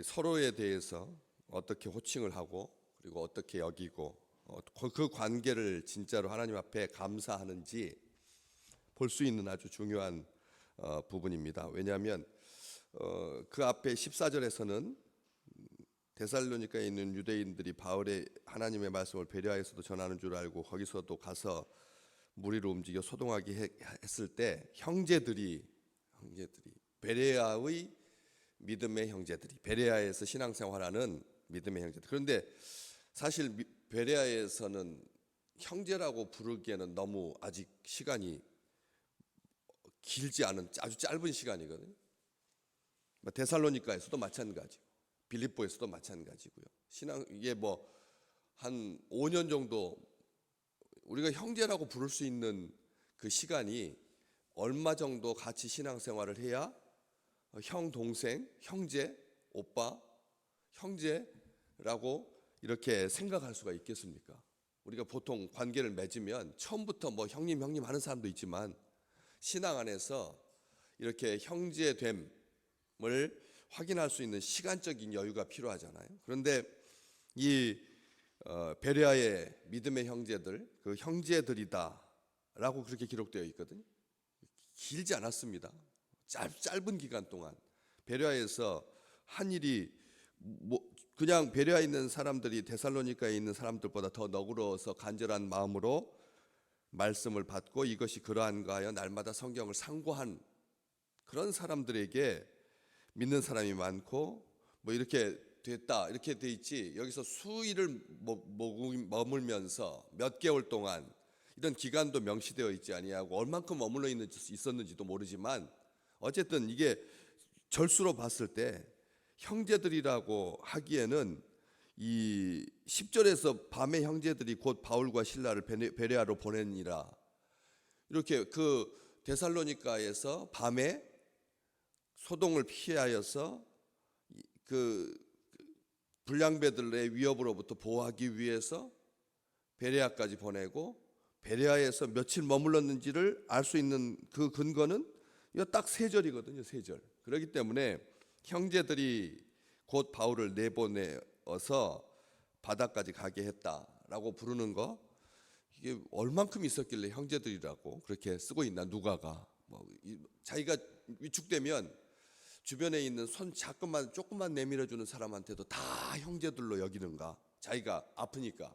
서로에 대해서 어떻게 호칭을 하고 그리고 어떻게 여기고 그 관계를 진짜로 하나님 앞에 감사하는지 볼 수 있는 아주 중요한 부분입니다. 왜냐하면 그 앞에 14절에서는 데살로니가에 있는 유대인들이 바울의 하나님의 말씀을 배려하여서도 전하는 줄 알고 거기서도 가서 무리로 움직여 소동하게 했을 때 형제들이 베레아의 믿음의 형제들이, 베레아에서 신앙생활하는 믿음의 형제들. 그런데 사실 베레아에서는 형제라고 부르기에는 너무 아직 시간이 길지 않은 아주 짧은 시간이거든요. 데살로니가에서도 마찬가지고 빌립보에서도 마찬가지고요. 신앙 이게 한 5년 정도 우리가 형제라고 부를 수 있는 그 시간이 얼마 정도 같이 신앙생활을 해야 형, 동생, 형제, 오빠, 형제라고 이렇게 생각할 수가 있겠습니까? 우리가 보통 관계를 맺으면 처음부터 형님 하는 사람도 있지만 신앙 안에서 이렇게 형제됨을 확인할 수 있는 시간적인 여유가 필요하잖아요. 그런데 이 베레아의 믿음의 형제들, 그 형제들이다라고 그렇게 기록되어 있거든요. 길지 않았습니다. 짧은 기간 동안 베레아에서 한 일이 그냥 베레아에 있는 사람들이 데살로니가에 있는 사람들보다 더 너그러워서 간절한 마음으로 말씀을 받고 이것이 그러한가 하여 날마다 성경을 상고한 그런 사람들에게 믿는 사람이 많고 이렇게 됐다 이렇게 돼 있지, 여기서 수일을 머물면서 몇 개월 동안 이런 기간도 명시되어 있지 아니하고 얼만큼 머물러 있었는지도 모르지만 어쨌든 이게 절수로 봤을 때 형제들이라고 하기에는 이 10절에서 밤에 형제들이 곧 바울과 실라를 베레아로 보내니라, 이렇게 그 데살로니가에서 밤에 소동을 피하여서 그 불량배들의 위협으로부터 보호하기 위해서 베레아까지 보내고, 베레아에서 며칠 머물렀는지를 알 수 있는 그 근거는 이거 딱 3절이거든요. 3절. 그렇기 때문에 형제들이 곧 바울을 내보내어서 바다까지 가게 했다라고 부르는 거, 이게 얼만큼 있었길래 형제들이라고 그렇게 쓰고 있나, 누가가 자기가 위축되면 주변에 있는 손 조금만 내밀어주는 사람한테도 다 형제들로 여기는가? 자기가 아프니까,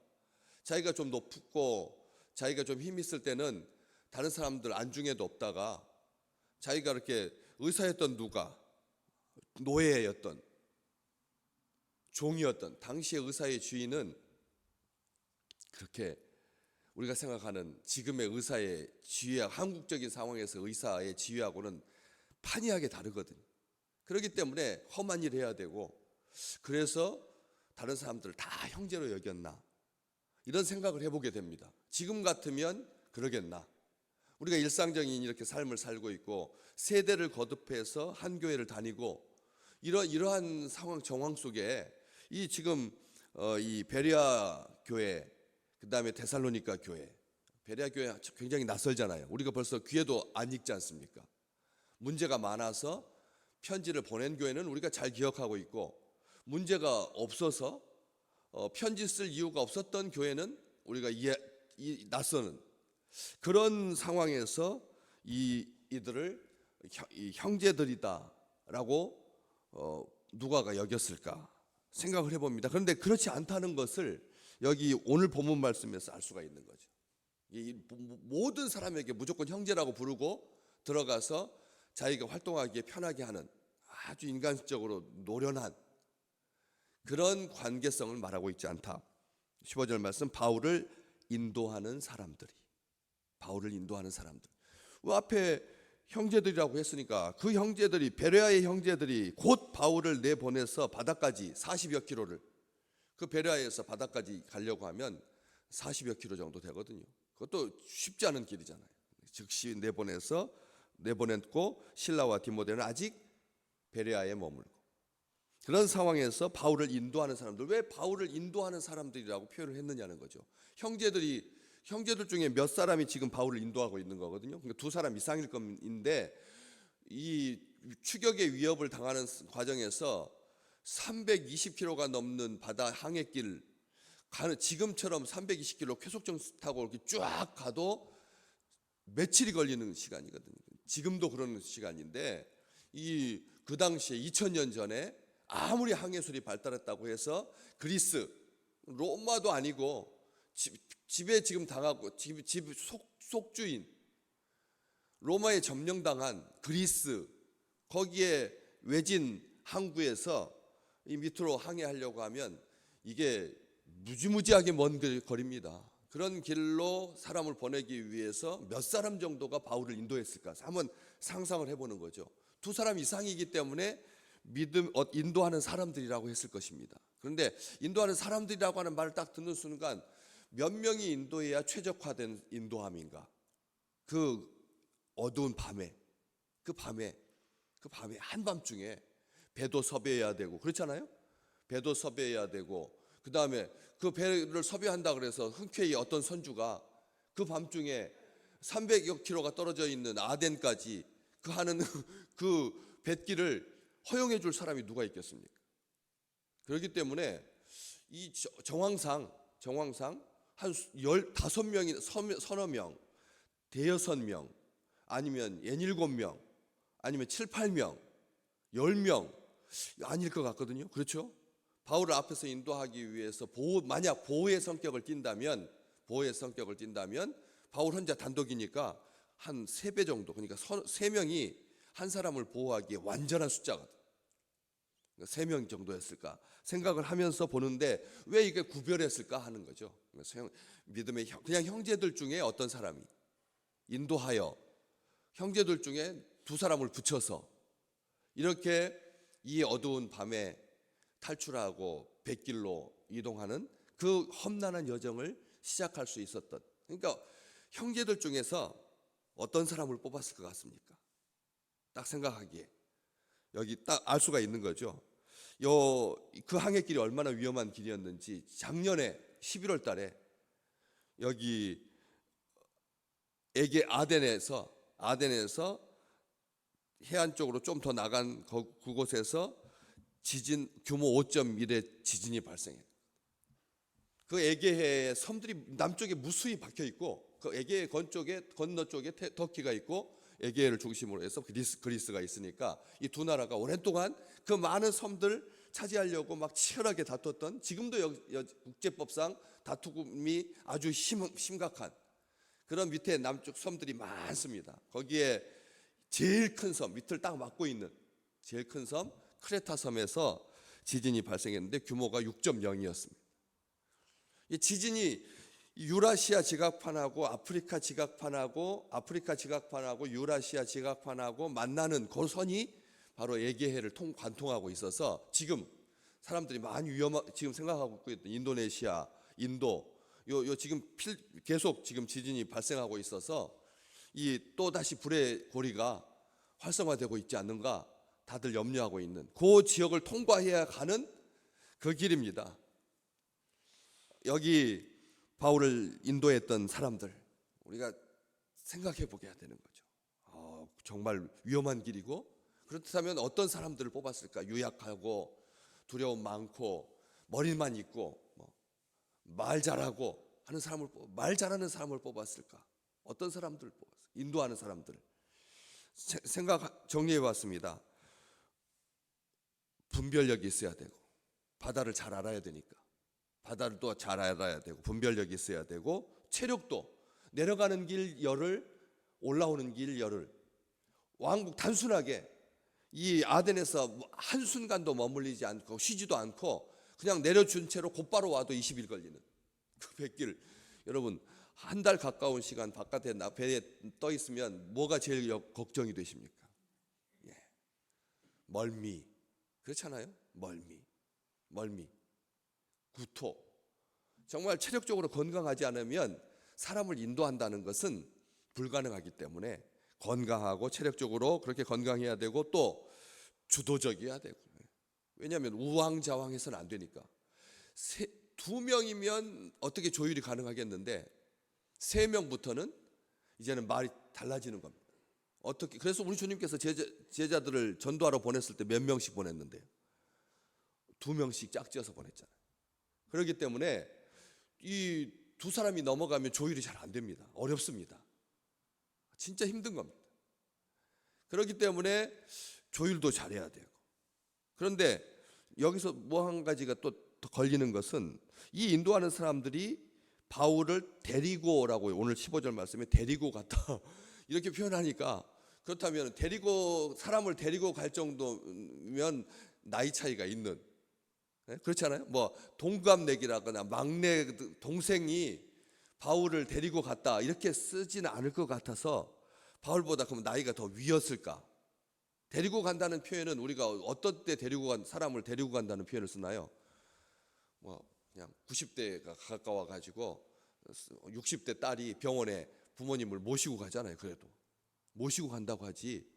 자기가 좀 높고 자기가 좀 힘 있을 때는 다른 사람들 안중에도 없다가 자기가 이렇게 의사였던 누가, 노예였던, 종이었던 당시의 의사의 주인은 그렇게 우리가 생각하는 지금의 의사의 지위와 한국적인 상황에서 의사의 지위하고는 판이하게 다르거든요. 그렇기 때문에 험한 일을 해야 되고, 그래서 다른 사람들을 다 형제로 여겼나, 이런 생각을 해보게 됩니다. 지금 같으면 그러겠나. 우리가 일상적인 이렇게 삶을 살고 있고 세대를 거듭해서 한 교회를 다니고 이러한 정황 속에 이 지금 이 베레아 교회, 그 다음에 데살로니가 교회, 베레아 교회 굉장히 낯설잖아요. 우리가 벌써 귀에도 안 익지 않습니까? 문제가 많아서 편지를 보낸 교회는 우리가 잘 기억하고 있고, 문제가 없어서 편지 쓸 이유가 없었던 교회는 우리가 낯서는 그런 상황에서 이들을 형제들이다라고 누가가 여겼을까 생각을 해봅니다. 그런데 그렇지 않다는 것을 여기 오늘 본문 말씀에서 알 수가 있는 거죠. 모든 사람에게 무조건 형제라고 부르고 들어가서 자기가 활동하기에 편하게 하는 아주 인간적으로 노련한 그런 관계성을 말하고 있지 않다. 15절 말씀, 바울을 인도하는 사람들. 앞에 형제들이라고 했으니까 그 형제들이, 베레아의 형제들이 곧 바울을 내보내서 바다까지 40여 킬로를, 그 베레아에서 바다까지 가려고 하면 40여 킬로 정도 되거든요. 그것도 쉽지 않은 길이잖아요. 즉시 내보냈고 실라와 디모데는 아직 베레아에 머물고, 그런 상황에서 바울을 인도하는 사람들, 왜 바울을 인도하는 사람들이라고 표현을 했느냐는 거죠. 형제들 중에 몇 사람이 지금 바울을 인도하고 있는 거거든요. 그러니까 2사람 이상일 건데, 이 추격의 위협을 당하는 과정에서 320km가 넘는 바다 항해길 가는, 지금처럼 320km 쾌속정 타고 이렇게 쫙 가도 며칠이 걸리는 시간이거든요. 지금도 그런 시간인데 그 당시에 2000년 전에 아무리 항해술이 발달했다고 해서 그리스, 로마도 아니고 집에 지금 당하고 집 속주인 로마에 점령당한 그리스, 거기에 외진 항구에서 이 밑으로 항해하려고 하면 이게 무지무지하게 먼 거리입니다. 그런 길로 사람을 보내기 위해서 몇 사람 정도가 바울을 인도했을까? 한번 상상을 해보는 거죠. 2사람 이상이기 때문에 인도하는 사람들이라고 했을 것입니다. 그런데 인도하는 사람들이라고 하는 말을 딱 듣는 순간 몇 명이 인도해야 최적화된 인도함인가? 그 어두운 밤에, 그 밤에 한밤중에 배도 섭외해야 되고, 그렇잖아요? 배도 섭외해야 되고, 그 다음에 그 배를 섭외한다 그래서 흔쾌히 어떤 선주가 그 밤중에 300여 킬로가 떨어져 있는 아덴까지 그 하는 그 뱃길을 허용해 줄 사람이 누가 있겠습니까? 그렇기 때문에 이 정황상 한 15명이, 서너 명, 대여섯 명, 아니면 17명, 아니면 7, 8명, 10명 아닐 것 같거든요. 그렇죠? 바울을 앞에서 인도하기 위해서 만약 보호의 성격을 띈다면 바울 혼자 단독이니까 한 3배 정도, 그러니까 3명이 한 사람을 보호하기에 완전한 숫자거든. 3명 정도였을까 생각을 하면서 보는데 왜 이게 구별했을까 하는 거죠. 믿음의 그냥 형제들 중에 어떤 사람이 인도하여 형제들 중에 2사람을 붙여서 이렇게 이 어두운 밤에 탈출하고 뱃길로 이동하는 그 험난한 여정을 시작할 수 있었던, 그러니까 형제들 중에서 어떤 사람을 뽑았을 것 같습니까? 딱 생각하기에 여기 딱 알 수가 있는 거죠. 그 항해길이 얼마나 위험한 길이었는지 작년에 11월 달에 여기 아덴에서 해안 쪽으로 좀 더 나간 그곳에서 지진 규모 5.1의 지진이 발생해요. 그 에게해에 섬들이 남쪽에 무수히 박혀 있고 그 에게해 건너 쪽에 터키가 있고 에게해를 중심으로 해서 그리스가 있으니까 이 2나라가 오랫동안 그 많은 섬들 차지하려고 막 치열하게 다퉜던, 지금도 국제법상 다툼이 아주 심각한 그런 밑에 남쪽 섬들이 많습니다. 거기에 제일 큰 섬, 밑을 딱 막고 있는 제일 큰 섬 크레타 섬에서 지진이 발생했는데 규모가 6.0이었습니다. 이 지진이 유라시아 지각판하고 아프리카 지각판하고 유라시아 지각판하고 만나는 그 선이 바로 에게해를 관통하고 있어서 지금 사람들이 많이 지금 생각하고 있던 인도네시아, 인도 지금 계속 지금 지진이 발생하고 있어서 이 또다시 불의 고리가 활성화되고 있지 않는가 다들 염려하고 있는 그 지역을 통과해야 가는 그 길입니다. 여기 바울을 인도했던 사람들 우리가 생각해 보게 되는 거죠. 정말 위험한 길이고, 그렇다면 어떤 사람들을 뽑았을까? 유약하고 두려움 많고 머리만 있고 말 잘하고 하는 사람을 말 잘하는 사람을 뽑았을까? 어떤 사람들을 뽑았을까? 인도하는 사람들 생각 정리해 봤습니다. 분별력이 있어야 되고, 바다를 잘 알아야 되니까 바다를 또 잘 알아야 되고, 분별력이 있어야 되고, 체력도 내려가는 길 열흘, 올라오는 길 열흘, 왕복 단순하게 이 아덴에서 한순간도 머물리지 않고 쉬지도 않고 그냥 내려준 채로 곧바로 와도 20일 걸리는 그 뱃길. 여러분 한 달 가까운 시간 바깥에 배에 떠 있으면 뭐가 제일 걱정이 되십니까? 멀미, 그렇잖아요. 멀미, 구토. 정말 체력적으로 건강하지 않으면 사람을 인도한다는 것은 불가능하기 때문에 건강하고 체력적으로 그렇게 건강해야 되고 또 주도적이어야 되고, 왜냐하면 우왕좌왕해서는 안 되니까. 2명이면 어떻게 조율이 가능하겠는데 3명부터는 이제는 말이 달라지는 겁니다. 어떻게? 그래서 우리 주님께서 제자들을 전도하러 보냈을 때 몇 명씩 보냈는데요? 2명씩 짝지어서 보냈잖아요. 그렇기 때문에 이 두 사람이 넘어가면 조율이 잘 안 됩니다. 어렵습니다. 진짜 힘든 겁니다. 그렇기 때문에 조율도 잘해야 되고. 그런데 여기서 뭐 한 가지가 또 걸리는 것은 이 인도하는 사람들이 바울을 데리고라고 오늘 15절 말씀에 데리고 갔다 이렇게 표현하니까, 그렇다면 사람을 데리고 갈 정도면 나이 차이가 있는, 그렇잖아요. 뭐 동갑내기라거나 막내 동생이 바울을 데리고 갔다 이렇게 쓰지는 않을 것 같아서 바울보다 그럼 나이가 더 위였을까? 데리고 간다는 표현은 우리가 어떤 때 사람을 데리고 간다는 표현을 쓰나요? 뭐 그냥 90대가 가까워 가지고 60대 딸이 병원에 부모님을 모시고 가잖아요. 그래도 모시고 간다고 하지,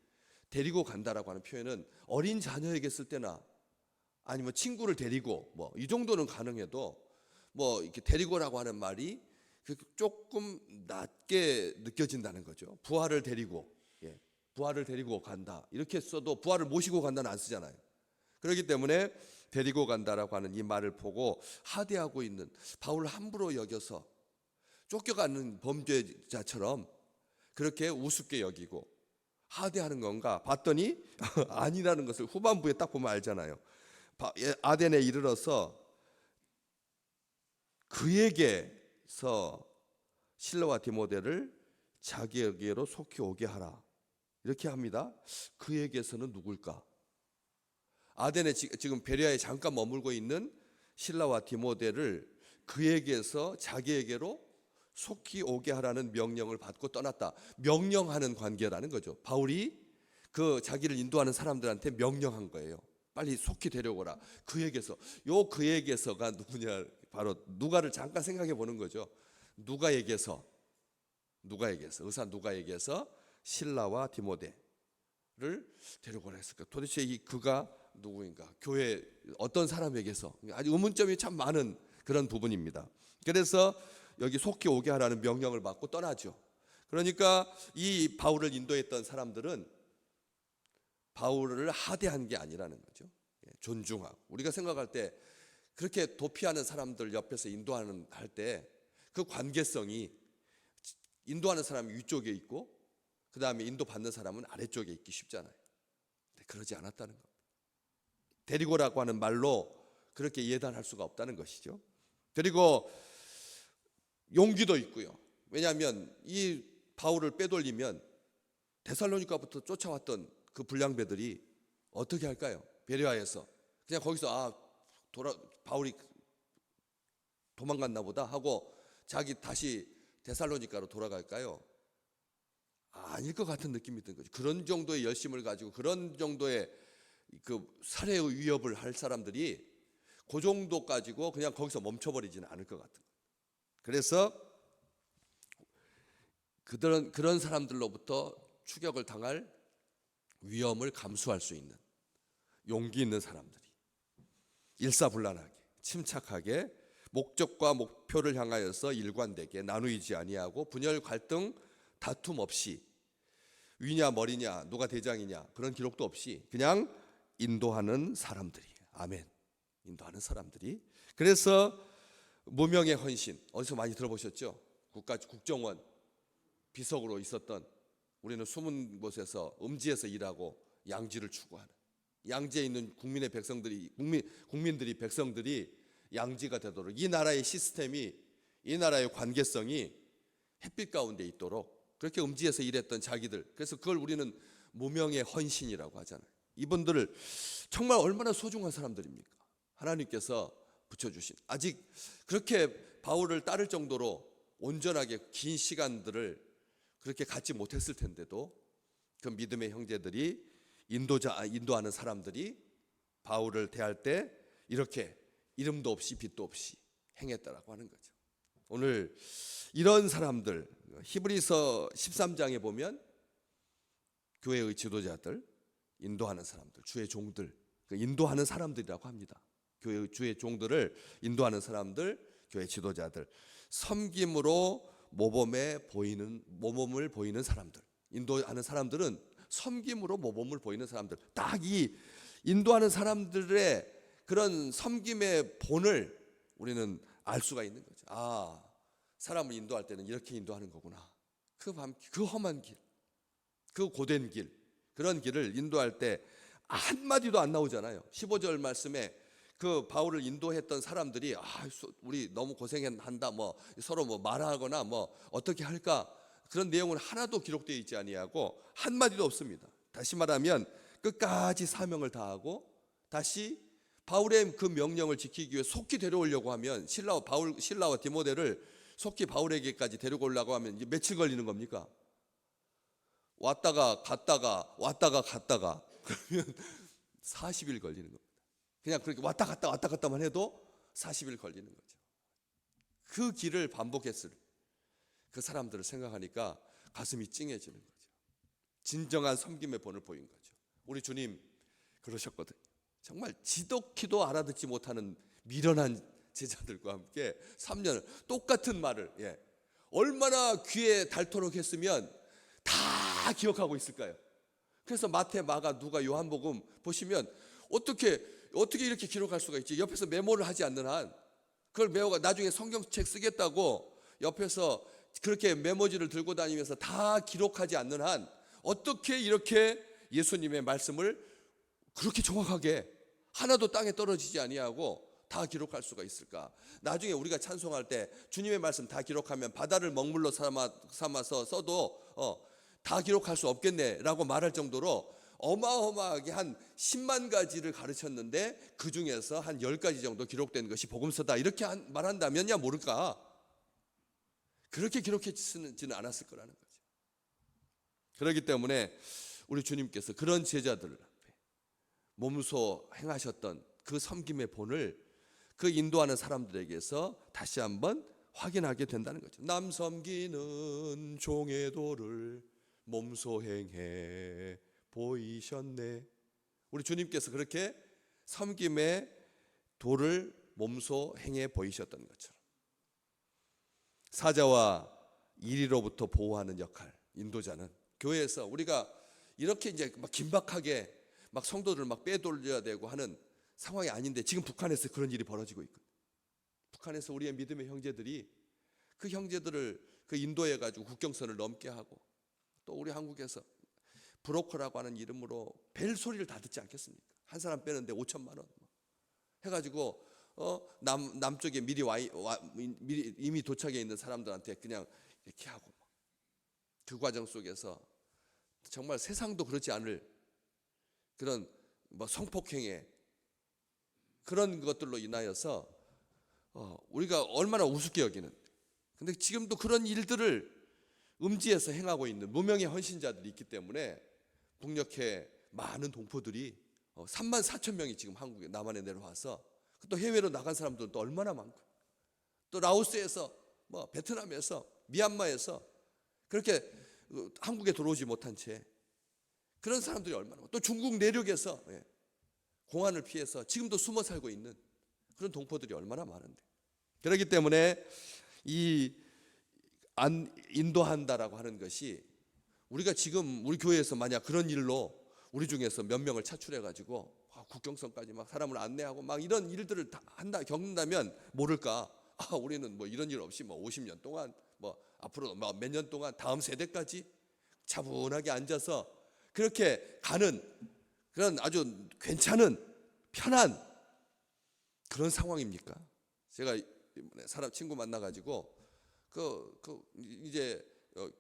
데리고 간다라고 하는 표현은 어린 자녀에게 쓸 때나 아니면 친구를 데리고 뭐 이 정도는 가능해도 뭐 이렇게 데리고라고 하는 말이 조금 낮게 느껴진다는 거죠. 부하를 데리고, 부하를 데리고 간다 이렇게 써도 부하를 모시고 간다는 안 쓰잖아요. 그렇기 때문에 데리고 간다라고 하는 이 말을 보고 하대하고 있는 바울을 함부로 여겨서 쫓겨가는 범죄자처럼 그렇게 우습게 여기고 하대하는 건가 봤더니 아니라는 것을 후반부에 딱 보면 알잖아요. 아덴에 이르러서 그에게서 실라와 디모데를 자기에게로 속히 오게 하라 이렇게 합니다. 그에게서는 누굴까? 아덴에 지금 베레아에 잠깐 머물고 있는 실라와 디모데를 그에게서 자기에게로 속히 오게 하라는 명령을 받고 떠났다. 명령하는 관계라는 거죠. 바울이 그 자기를 인도하는 사람들한테 명령한 거예요. 빨리 속히 데려오라. 그에게서가 누구냐? 바로 누가를 잠깐 생각해 보는 거죠. 누가에게서 의사 누가에게서 실라와 디모데를 데려오라 했을까? 도대체 이 그가 누구인가? 교회 어떤 사람에게서? 아주 의문점이 참 많은 그런 부분입니다. 그래서 여기 속히 오게 하라는 명령을 받고 떠나죠. 그러니까 이 바울을 인도했던 사람들은 바울을 하대한 게 아니라는 거죠. 존중하고, 우리가 생각할 때 그렇게 도피하는 사람들 옆에서 인도하는 할 때 그 관계성이 인도하는 사람이 위쪽에 있고 그 다음에 인도받는 사람은 아래쪽에 있기 쉽잖아요. 근데 그러지 않았다는 겁니다. 데리고라고 하는 말로 그렇게 예단할 수가 없다는 것이죠. 그리고 용기도 있고요. 왜냐하면 이 바울을 빼돌리면 데살로니가부터 쫓아왔던 그 불량배들이 어떻게 할까요? 베레아에서 그냥 거기서 바울이 도망갔나 보다 하고 자기 다시 데살로니가로 돌아갈까요? 아닐 것 같은 느낌이 든 거죠. 그런 정도의 열심을 가지고 그런 정도의 그 살해의 위협을 할 사람들이 그 정도 가지고 그냥 거기서 멈춰버리지는 않을 것 같은 거예요. 그래서 그런 사람들로부터 추격을 당할 위험을 감수할 수 있는 용기 있는 사람들이 일사불란하게 침착하게 목적과 목표를 향하여서 일관되게 나누이지 아니하고 분열 갈등 다툼 없이 위냐 머리냐 누가 대장이냐 그런 기록도 없이 그냥 인도하는 사람들이, 아멘, 인도하는 사람들이. 그래서 무명의 헌신, 어디서 많이 들어보셨죠? 국정원 비석으로 있었던, 우리는 숨은 곳에서 음지에서 일하고 양지를 추구하는, 양지에 있는 국민들이 백성들이 양지가 되도록 이 나라의 시스템이, 이 나라의 관계성이 햇빛 가운데 있도록 그렇게 음지에서 일했던 자기들, 그래서 그걸 우리는 무명의 헌신이라고 하잖아요. 이분들을 정말 얼마나 소중한 사람들입니까? 하나님께서 붙여주신, 아직 그렇게 바울을 따를 정도로 온전하게 긴 시간들을 그렇게 갖지 못했을 텐데도 그 믿음의 형제들이 인도하는 사람들이 바울을 대할 때 이렇게 이름도 없이 빛도 없이 행했다라고 하는 거죠. 오늘 이런 사람들, 히브리서 13장에 보면 교회의 지도자들, 인도하는 사람들, 주의 종들, 인도하는 사람들이라고 합니다. 주의 종들을 인도하는 사람들, 교회 지도자들, 섬김으로 모범을 보이는 사람들, 인도하는 사람들은 섬김으로 모범을 보이는 사람들, 딱 이 인도하는 사람들의 그런 섬김의 본을 우리는 알 수가 있는 거죠. 아, 사람을 인도할 때는 이렇게 인도하는 거구나. 그 험한 길, 그 고된 길, 그런 길을 인도할 때 한마디도 안 나오잖아요. 15절 말씀에 그 바울을 인도했던 사람들이 우리 너무 고생한다, 뭐 서로 뭐 말하거나 뭐 어떻게 할까, 그런 내용은 하나도 기록되어 있지 아니하고 한마디도 없습니다. 다시 말하면 끝까지 사명을 다하고 다시 바울의 그 명령을 지키기 위해 속히 데려오려고 하면 신라와 디모데를 속히 바울에게까지 데리고 오려고 하면 이제 며칠 걸리는 겁니까? 왔다가 갔다가 그러면 40일 걸리는 겁니다. 그냥 그렇게 왔다 갔다만 해도 40일 걸리는 거죠. 그 길을 반복했을 그 사람들을 생각하니까 가슴이 찡해지는 거죠. 진정한 섬김의 본을 보인 거죠. 우리 주님 그러셨거든요. 정말 지독히도 알아듣지 못하는 미련한 제자들과 함께 3년을 똑같은 말을 얼마나 귀에 닳도록 했으면 다 기억하고 있을까요? 그래서 마태, 마가, 누가, 요한복음 보시면 어떻게 이렇게 기록할 수가 있지? 옆에서 메모를 하지 않는 한, 그걸 메모가 나중에 성경책 쓰겠다고 옆에서 그렇게 메모지를 들고 다니면서 다 기록하지 않는 한 어떻게 이렇게 예수님의 말씀을 그렇게 정확하게 하나도 땅에 떨어지지 아니하고 다 기록할 수가 있을까? 나중에 우리가 찬송할 때 주님의 말씀 다 기록하면 바다를 먹물로 삼아서 써도 다 기록할 수 없겠네라고 말할 정도로 어마어마하게 한 10만 가지를 가르쳤는데 그 중에서 한 10가지 정도 기록된 것이 복음서다, 이렇게 말한다면야 모를까? 그렇게 기록했지는 않았을 거라는 거죠. 그렇기 때문에 우리 주님께서 그런 제자들 앞에 몸소 행하셨던 그 섬김의 본을 그 인도하는 사람들에게서 다시 한번 확인하게 된다는 거죠. 남 섬기는 종의 도를 몸소 행해 보이셨네. 우리 주님께서 그렇게 섬김의 도를 몸소 행해 보이셨던 것처럼 사자와 이리로부터 보호하는 역할, 인도자는 교회에서 우리가 이렇게 이제 막 긴박하게 막 성도들을 막 빼돌려야 되고 하는 상황이 아닌데, 지금 북한에서 그런 일이 벌어지고 있거든요. 북한에서 우리의 믿음의 형제들이 그 형제들을 그 인도해 가지고 국경선을 넘게 하고, 또 우리 한국에서 브로커라고 하는 이름으로 벨 소리를 다 듣지 않겠습니까? 한 사람 빼는데 5천만 원 해가지고 남쪽에 미리 이미 도착해 있는 사람들한테 그냥 이렇게 하고, 그 과정 속에서 정말 세상도 그렇지 않을 그런 성폭행에 그런 것들로 인하여서 우리가 얼마나 우습게 여기는, 근데 지금도 그런 일들을 음지에서 행하고 있는 무명의 헌신자들이 있기 때문에 북녘에 많은 동포들이 3만 4천 명이 지금 한국에 남한에 내려와서, 또 해외로 나간 사람들도 얼마나 많고, 또 라오스에서 베트남에서 미얀마에서 그렇게 한국에 들어오지 못한 채 그런 사람들이 얼마나 많고, 또 중국 내륙에서 공안을 피해서 지금도 숨어 살고 있는 그런 동포들이 얼마나 많은데, 그렇기 때문에 이 인도한다라고 하는 것이, 우리가 지금 우리 교회에서 만약 그런 일로 우리 중에서 몇 명을 차출해 가지고 국경선까지 막 사람을 안내하고 막 이런 일들을 다 겪는다면 모를까? 우리는 이런 일 없이 50년 동안 앞으로 몇 년 동안 다음 세대까지 차분하게 앉아서 그렇게 가는 그런 아주 괜찮은 편한 그런 상황입니까? 제가 사람 친구 만나 가지고 이제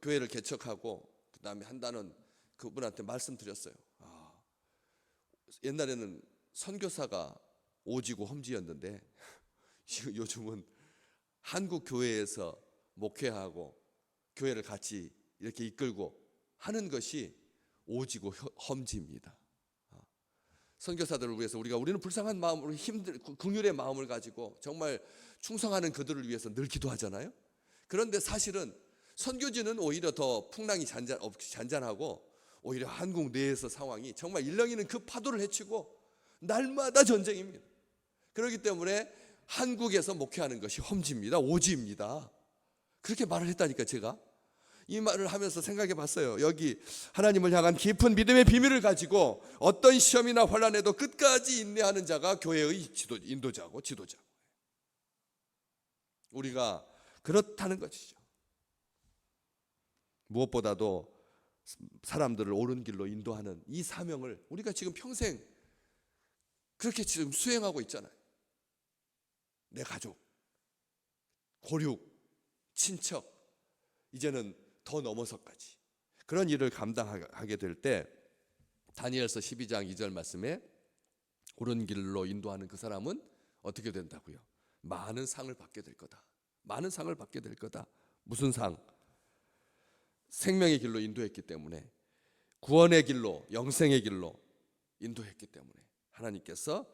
교회를 개척하고 그다음에 한다는 그분한테 말씀드렸어요. 옛날에는 선교사가 오지고 험지였는데 요즘은 한국 교회에서 목회하고 교회를 같이 이렇게 이끌고 하는 것이 오지고 험지입니다. 선교사들을 위해서 우리는 불쌍한 마음으로 긍휼의 마음을 가지고 정말 충성하는 그들을 위해서 늘 기도하잖아요. 그런데 사실은 선교지는 오히려 더 풍랑이 잔잔하고, 오히려 한국 내에서 상황이 정말 일렁이는 그 파도를 헤치고 날마다 전쟁입니다. 그렇기 때문에 한국에서 목회하는 것이 험지입니다. 오지입니다. 그렇게 말을 했다니까 제가. 이 말을 하면서 생각해 봤어요. 여기 하나님을 향한 깊은 믿음의 비밀을 가지고 어떤 시험이나 환난에도 끝까지 인내하는 자가 교회의 인도자고 지도자. 우리가 그렇다는 것이죠. 무엇보다도 사람들을 옳은 길로 인도하는 이 사명을 우리가 지금 평생 그렇게 지금 수행하고 있잖아요. 내 가족, 고륙, 친척, 이제는 더 넘어서까지 그런 일을 감당하게 될 때 다니엘서 12장 2절 말씀에 옳은 길로 인도하는 그 사람은 어떻게 된다고요? 많은 상을 받게 될 거다. 많은 상을 받게 될 거다. 무슨 상? 생명의 길로 인도했기 때문에, 구원의 길로, 영생의 길로 인도했기 때문에 하나님께서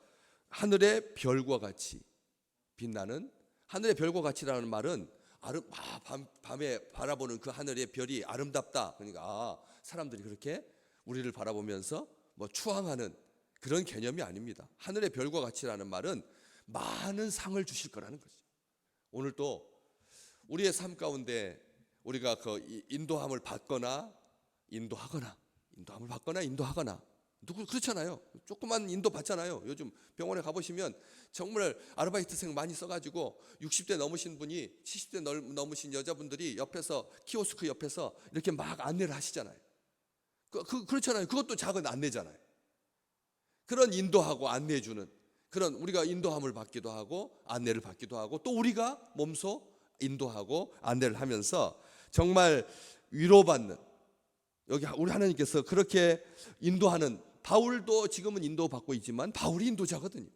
하늘의 별과 같이 빛나는, 하늘의 별과 같이라는 말은 밤에 바라보는 그 하늘의 별이 아름답다. 그러니까 사람들이 그렇게 우리를 바라보면서 뭐 추앙하는 그런 개념이 아닙니다. 하늘의 별과 같이라는 말은 많은 상을 주실 거라는 거죠. 오늘도 우리의 삶 가운데 우리가 그 인도함을 받거나 인도하거나 누구 그렇잖아요. 조그만 인도 받잖아요. 요즘 병원에 가보시면 정말 아르바이트생 많이 써가지고 60대 넘으신 분이 70대 넘으신 여자분들이 옆에서 키오스크 옆에서 이렇게 막 안내를 하시잖아요. 그렇잖아요. 그것도 작은 안내잖아요. 그런 인도하고 안내해주는 그런, 우리가 인도함을 받기도 하고 안내를 받기도 하고 또 우리가 몸소 인도하고 안내를 하면서 정말 위로받는, 여기 우리 하나님께서 그렇게 인도하는, 바울도 지금은 인도받고 있지만 바울이 인도자거든요.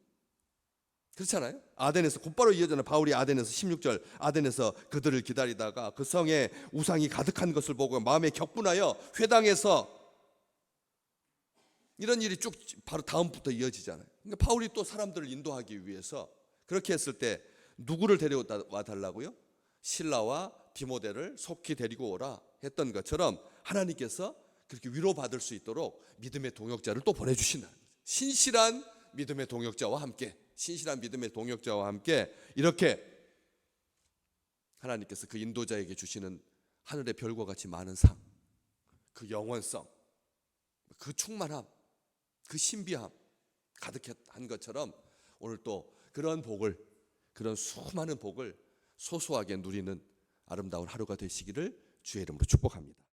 그렇잖아요. 아덴에서 곧바로 이어지는, 바울이 아덴에서 16절, 아덴에서 그들을 기다리다가 그 성에 우상이 가득한 것을 보고 마음에 격분하여 회당에서, 이런 일이 쭉 바로 다음부터 이어지잖아요. 그러니까 바울이 또 사람들을 인도하기 위해서 그렇게 했을 때 누구를 데려와 달라고요? 실라와 디모데를 속히 데리고 오라 했던 것처럼 하나님께서 그렇게 위로받을 수 있도록 믿음의 동역자를 또 보내주신다. 신실한 믿음의 동역자와 함께, 신실한 믿음의 동역자와 함께 이렇게 하나님께서 그 인도자에게 주시는 하늘의 별과 같이 많은 상, 그 영원성, 그 충만함, 그 신비함 가득한 것처럼 오늘 또 그런 복을, 그런 수많은 복을 소소하게 누리는 아름다운 하루가 되시기를 주의 이름으로 축복합니다.